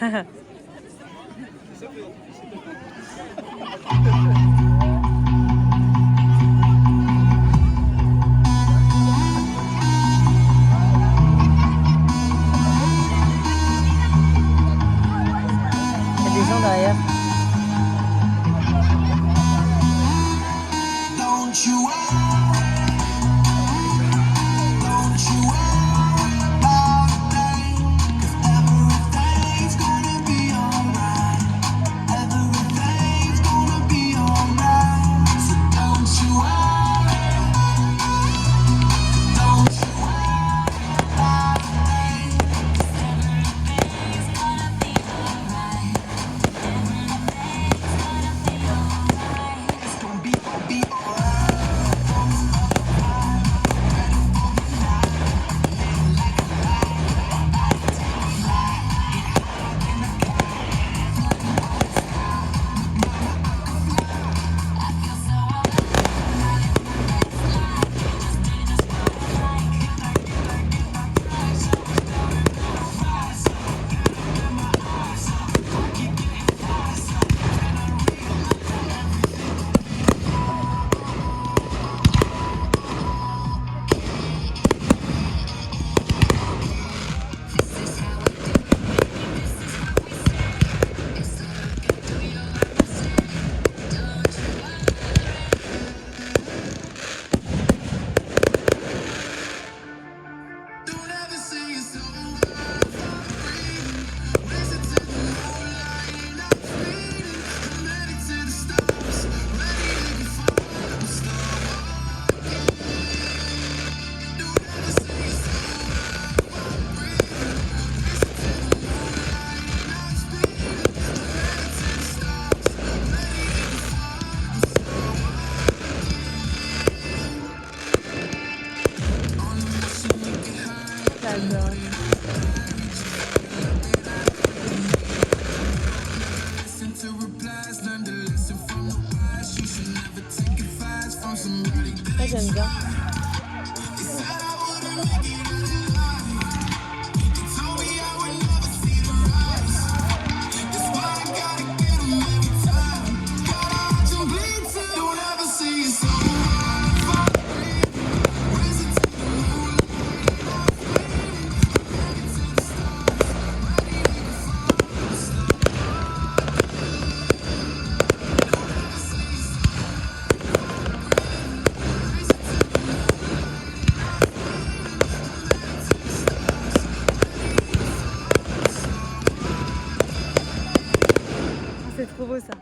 Il y a des gens derrière. Don't you worry, don't you worry about a thing, 'cause everything's gonna be alright. Everything's gonna be alright. So don't you worry, don't you worry about a thing, 'cause everything's gonna be alright. Everything's gonna be alright. It's gonna be alright. Don't ever say it's over. Race it to the moonlight, not fading. I'm ready to the stars, ready to be falling. Start walking. Don't ever say it's over. Breathing. Race it to the moonlight, not speeding. I'm ready to the stars, ready to be falling. Start walking. On a mission to get high. J'adore. Listen to replies, learn to listen from the wise. You should never take advice from somebody that Ça, j'aime bien. they said I wouldn't make it out alive. They told me I would never see the rise. That's why I gotta get 'em every time. Gotta watch 'em bleed too. Don't ever say it's over. Raise it to the moonlight, not fading. Ready to the stars, ready to be falling. Start C'est trop beau ça.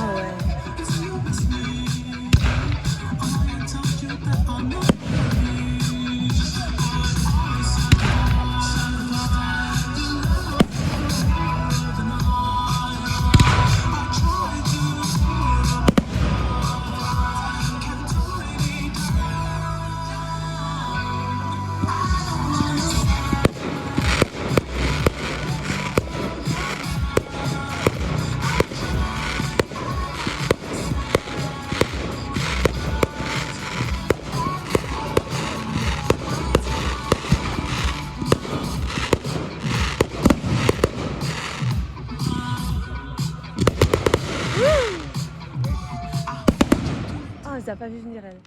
Ah ouais. Oh, elle t'a pas vu venir elle.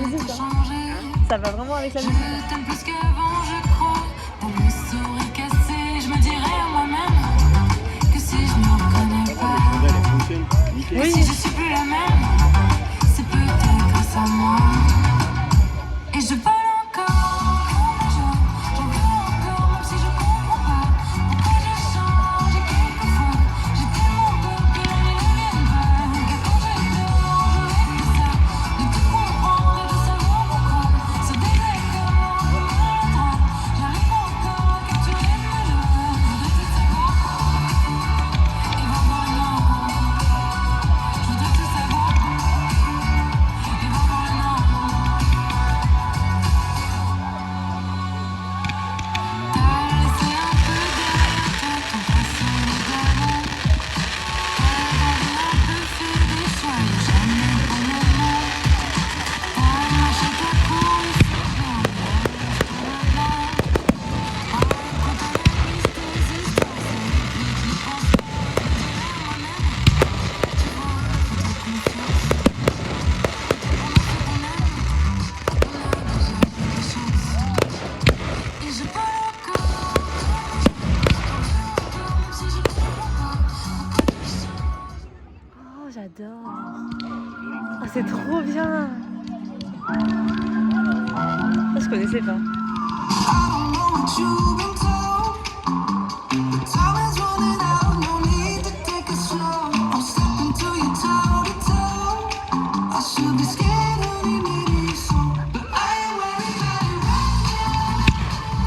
musique. Hein. Ça va vraiment avec la musique. Je t'aime plus qu'avant, je crois. Dans mon sourire cassé, je me dirais à moi-même que si je ne reconnais pas, que si je suis plus la même, c'est peut-être grâce à moi. Et je vole encore comme les gens, j'en veux encore, même si je comprends pas pourquoi j'ai changé quelquefois. J'ai tellement peur que la nuit ne vienne pas, car quand je dors, je rêve ça, de tout comprendre et de savoir pourquoi. Ce désaccord me maladroit, j'arrive encore à capturer mes joies. Je voudrais tout savoir, et vraiment, je voudrais tout savoir, et vraiment. T'as laissé un peu derrière toi ton passé d'avant. T'as grandi un peu, fait des choix, mais jamais pour le moment. T'as marché, t'as couru, c'est bien, mais reste maintenant. Quand t'analyses tes histoires, ça réplique les pensées. Je dirais à moi-même, tu vois, faut-toi confiance. On a fait qu'on aime, on a déjà eu de chance. Et je vole encore comme les gens, j'en veux encore, même si je comprends pas pourquoi je change. Oh, j'adore. Oh, c'est trop bien. Ça, je connaissais pas. I don't know what you've been told. The time is running out, no need to take it slow. I'm stepping to you toe to toe. I should be scared of you, maybe so, but I ain't worried about it right now.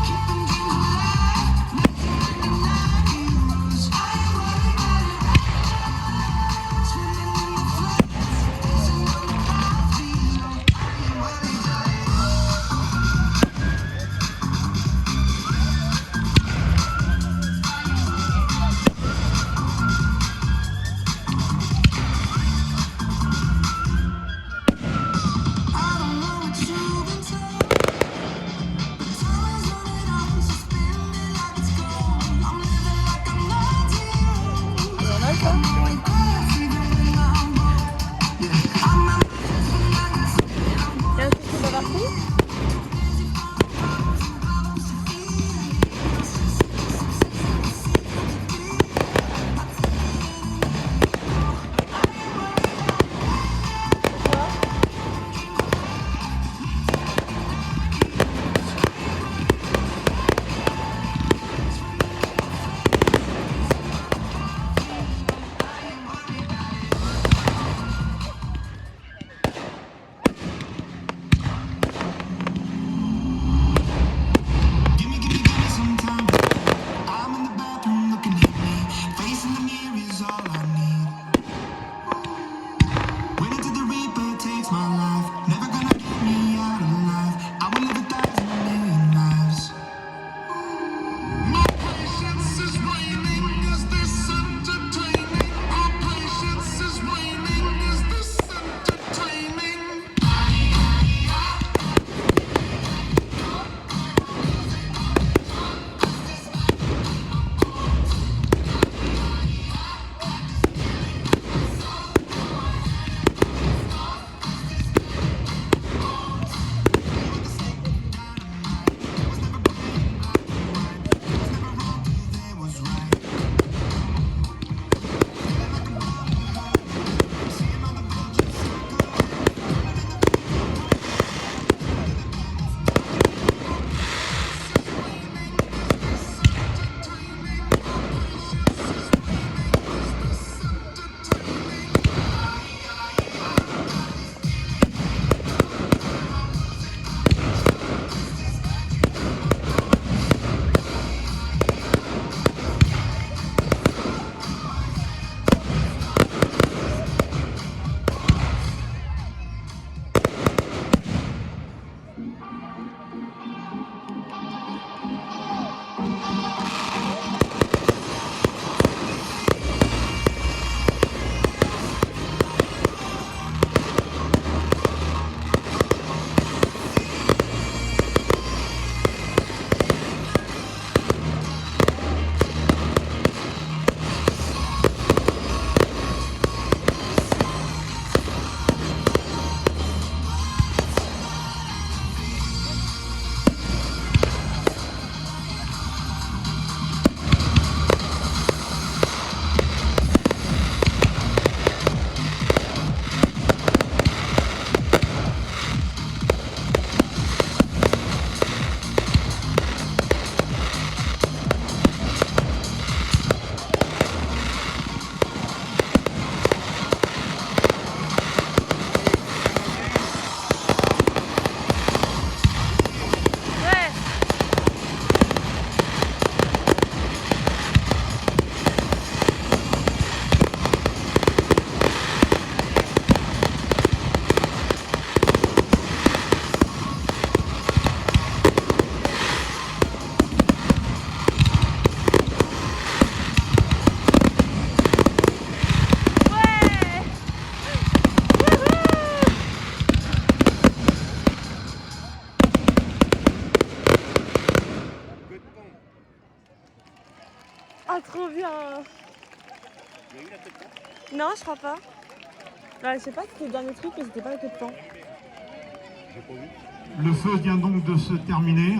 Keeping dreams alive, making the night use. I ain't worried about it right now. Swimming in the floods, dancing on the path below. I ain't worried about it. Ah, trop bien. Il y a eu la queue de pain? Non, je crois pas. Bah, je sais pas si c'était le dernier truc, mais c'était pas la queue de pain. J'ai pas vu. Le feu vient donc de se terminer.